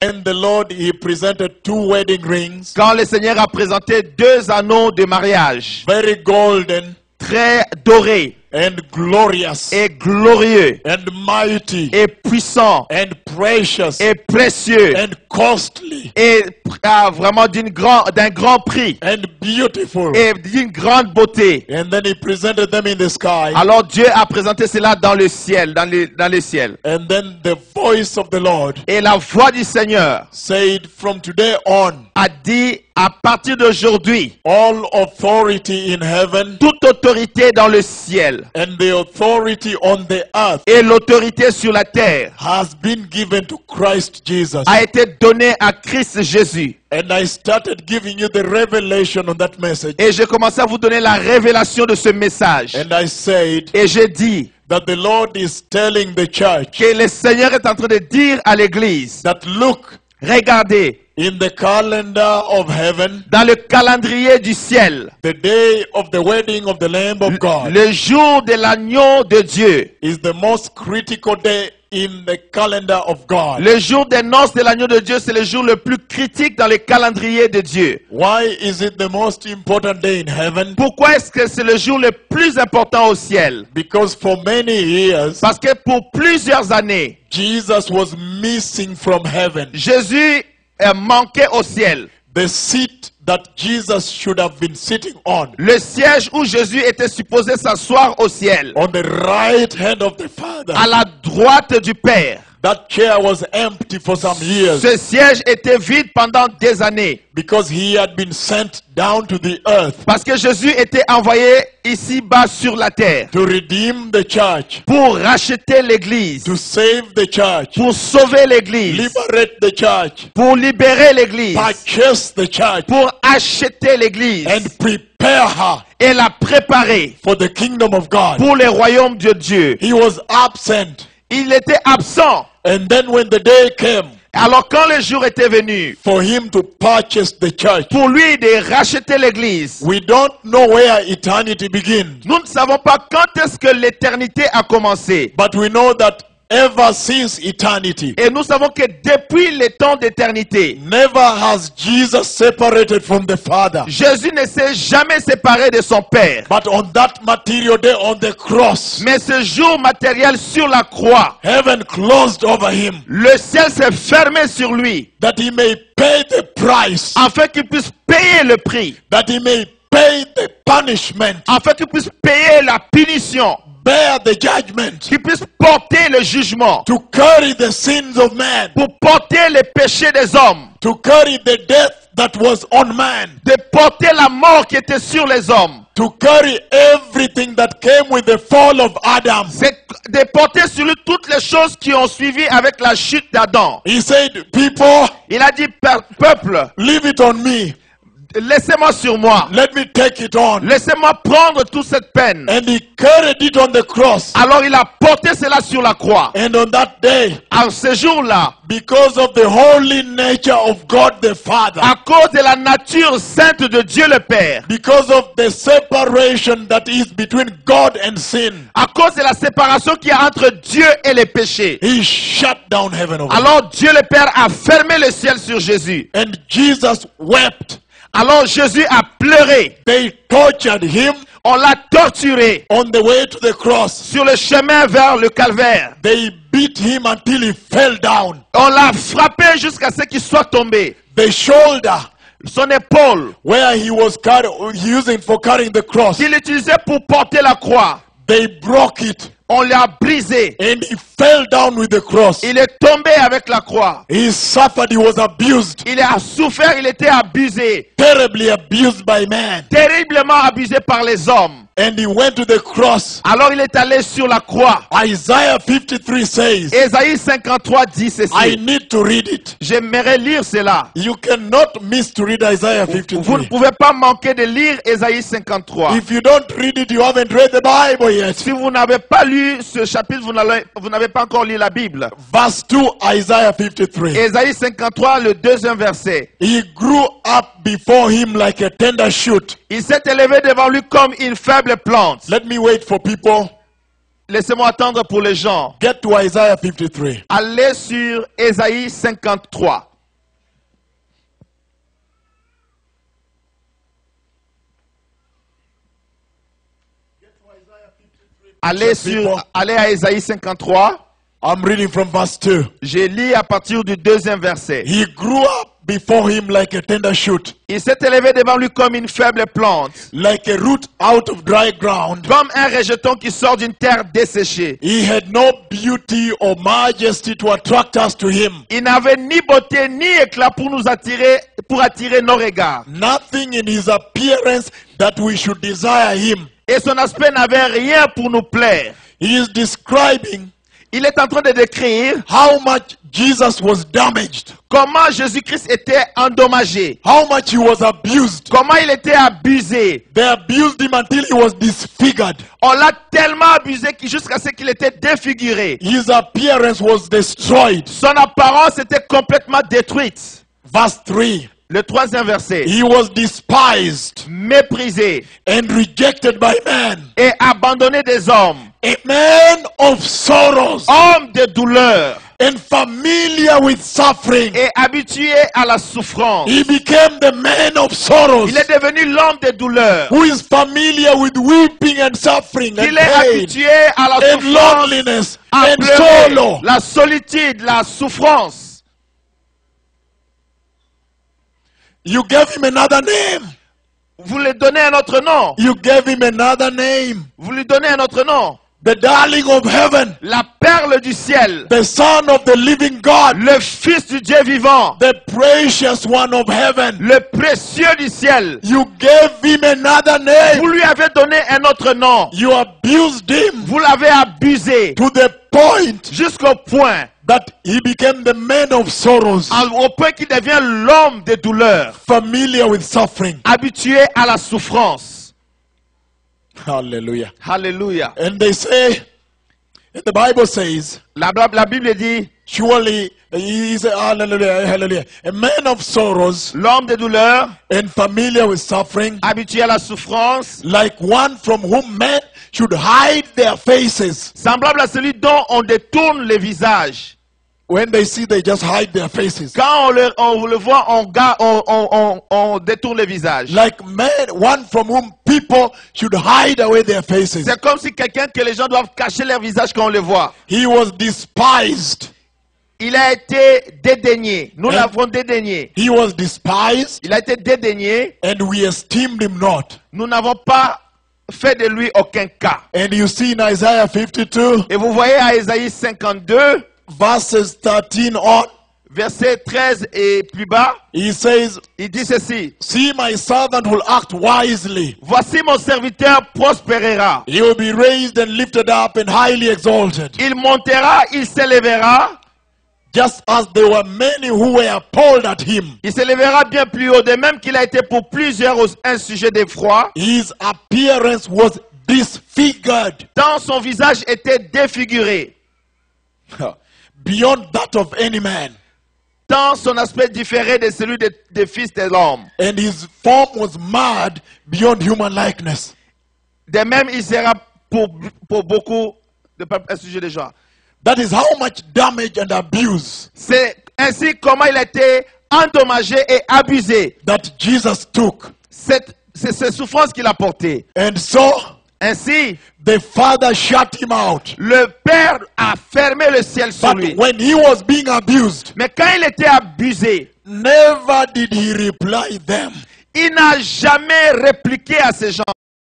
And the Lord, he presented 2 wedding rings, quand le Seigneur a présenté 2 anneaux de mariage, very golden très dorés and glorious et glorieux and mighty et puissants and precious et précieux and costly et vraiment d'un grand prix and beautiful. et d'une grande beauté. And then he presented them in the sky. Alors Dieu a présenté cela dans le ciel, dans le ciel. And then the voice of the Lord Et la voix du Seigneur said, from today on, a dit, à partir d'aujourd'hui, all authority in heaven toute autorité dans le ciel and the authority on the earth et l'autorité sur la terre has been given to Christ Jesus. a été donnée à Christ Jésus. And I started giving you the revelation on that message. Et j'ai commencé à vous donner la révélation de ce message. And I said Et j'ai dit that the Lord is telling the church que le Seigneur est en train de dire à l'église, that look, regardez, in the calendar of heaven, dans le calendrier du ciel, the day of the wedding of the Lamb of God le jour de l'agneau de Dieu, is the most critical day in the calendar of God. le jour des noces de l'agneau de Dieu, c'est le jour le plus critique dans le calendrier de Dieu. Why is it the most important day in heaven? Pourquoi est-ce que c'est le jour le plus important au ciel? Because for many years, Parce que pour plusieurs années, Jesus was missing from heaven. Jésus manquait au ciel. The seat that Jesus should have been sitting on. Le siège où Jésus était supposé s'asseoir au ciel. On the right hand of the Father. À la droite du Père. That chair was empty for some years. Ce siège était vide pendant des années. Because he had been sent down to the earth. Parce que Jésus était envoyé ici-bas sur la terre. To redeem the church. Pour racheter l'église. To save the church. Pour sauver l'église. Liberate the church. Pour libérer l'église. Purchase the church. Pour acheter l'église. And prepare her. Et la préparer. For the kingdom of God. Pour le royaume de Dieu. He was absent. Il était absent. And then when the day came, alors quand le jour était venu, for him to purchase the church, pour lui de racheter l'église, we don't know where eternity begins. Nous ne savons pas quand est-ce que l'éternité a commencé. But we know that ever since eternity, et nous savons que depuis les temps d'éternité, never has Jesus separated from the Father. Jésus ne s'est jamais séparé de son Père. But on that material day on the cross, mais ce jour matériel sur la croix, heaven closed over him. Le ciel s'est fermé sur lui. That he may pay the price. Afin qu'il puisse payer le prix. That he may pay the punishment. Afin qu'il puisse payer la punition. Bear the judgment. Qu'il puisse porter le jugement. To carry the sins of man. Pour porter les péchés des hommes. To carry the death that was on man. De porter la mort qui était sur les hommes. To carry everything that came with the fall of Adam. C'est de porter sur lui toutes les choses qui ont suivi avec la chute d'Adam. He said, people, il a dit, peuple, leave it on me. Laissez-moi sur moi. Let me take it on. Laissez-moi prendre toute cette peine. And he carried it on the cross. Alors il a porté cela sur la croix. And on that day, en ce jour-là, because of the holy nature of God the Father, à cause de la nature sainte de Dieu le Père, because of the separation that is between God and sin, à cause de la séparation qu'il y a entre Dieu et les péchés, he shut down heaven over alors Dieu le Père a fermé le ciel sur Jésus. And Jesus wept. Alors Jésus a pleuré. They tortured him. On l'a torturé. On the way to the cross. Sur le chemin vers le calvaire. They beat him until he fell down. On l'a frappé jusqu'à ce qu'il soit tombé. The shoulder. Son épaule. Where he was using for carrying the cross. Qu'il utilisait pour porter la croix. They broke it. On l'a brisé. And he fell down with the cross. Il est tombé avec la croix. He suffered, he was abused. Il a souffert, il était abusé. Terribly abused by man. Terriblement abusé par les hommes. And he went to the cross. Alors il est allé sur la croix. Isaiah 53 says. Ésaïe 53 dit ceci. I need to read it. J'aimerais lire cela. You cannot miss to read Isaiah 53. Vous ne pouvez pas manquer de lire Ésaïe 53. If you don't read it, you haven't read the Bible yet. Si vous n'avez pas lu ce chapitre, vous n'avez pas encore lu la Bible. Verse 2, Isaiah 53. Ésaïe 53, le deuxième verset. He grew up before him like a tender shoot. Il s'est élevé devant lui comme une faible plante. Let me wait for people. Laissez-moi attendre pour les gens. Get to Isaiah 53. Allez sur Ésaïe 53. Allez à Ésaïe 53. I'm reading from verse 2. Je lis à partir du 2e verset. He grew up before him like a tender shoot, Il s'est élevé devant lui comme une faible plante, like a root out of dry ground. comme un rejeton qui sort d'une terre desséchée. He had no beauty or majesty to attract us to him. Il n'avait ni beauté ni éclat pour attirer nos regards. Nothing in his appearance that we should desire him. Et son aspect n'avait rien pour nous plaire. He is describing Il est en train de décrire how much Jesus was damaged, comment Jésus-Christ était endommagé, how much he was abused. comment il était abusé. They abused him until he was disfigured. On l'a tellement abusé jusqu'à ce qu'il était défiguré. His appearance was destroyed. Son apparence était complètement détruite. Verse 3. Le 3e verset. He was despised Méprisé and rejected by men, et abandonné des hommes. a man of sorrows Homme de douleur and familiar with suffering. et habitué à la souffrance. He became the man of sorrows, Il est devenu l'homme de douleur. who is familiar with weeping and suffering and Il est pain habitué à la and souffrance, loneliness à and pleurer, sorrow. la solitude, la souffrance. You gave him another name. Vous lui donnez un autre nom. You gave him another name. Vous lui donnez un autre nom. The darling of heaven, La perle du ciel. the son of the living God, Le fils du Dieu vivant. the precious one of heaven. Le précieux du ciel. You gave him another Vous name. lui avez donné un autre nom. You abused him Vous l'avez abusé to the point jusqu'au point, that he became the man of sorrows, au point qu'il devient l'homme de douleur, familiar with suffering. habitué à la souffrance. Hallelujah. Alléluia. And they say, and the Bible says, La Bible dit, surely he is hallelujah, hallelujah, a man of sorrows l'homme de douleur, and familiar with suffering, habitué à la souffrance, like one from whom men should hide their faces. semblable à celui dont on détourne les visages. When they see, they just hide their faces. Quand on le voit, on détourne les visages. Like men, one from whom people should hide away their faces. C'est comme si quelqu'un que les gens doivent cacher leur visage quand on le voit. He was despised. Il a été dédaigné. Nous l'avons dédaigné. He was despised, Il a été dédaigné. and we esteemed him not. Nous n'avons pas fait de lui aucun cas. And you see in Isaiah 52, Et vous voyez à Ésaïe 52, verses 13 on, verset 13 et plus bas, he says, il dit ceci. see, my servant will act wisely. Voici mon serviteur prospérera. He will be raised and lifted up and highly exalted. Il montera, il s'élèvera. Just as there were many who were appalled at him, Il s'élèvera bien plus haut, de même qu'il a été pour plusieurs un sujet d'effroi. his appearance was disfigured Tant son visage était défiguré. beyond that of any man, Tant son aspect différait de celui des fils de l'homme. and his form was marred beyond human likeness. De même, il sera pour beaucoup de peuples un sujet de genre. That is how much damage and abuse C'est ainsi comment il a été endommagé et abusé. that Jesus took. C'est ces souffrances qu'il a portées. And so Ainsi, the Father shut him out. le Père a fermé le ciel sur lui. But when he was being abused, Mais quand il était abusé, never did he reply them. il n'a jamais répliqué à ces gens.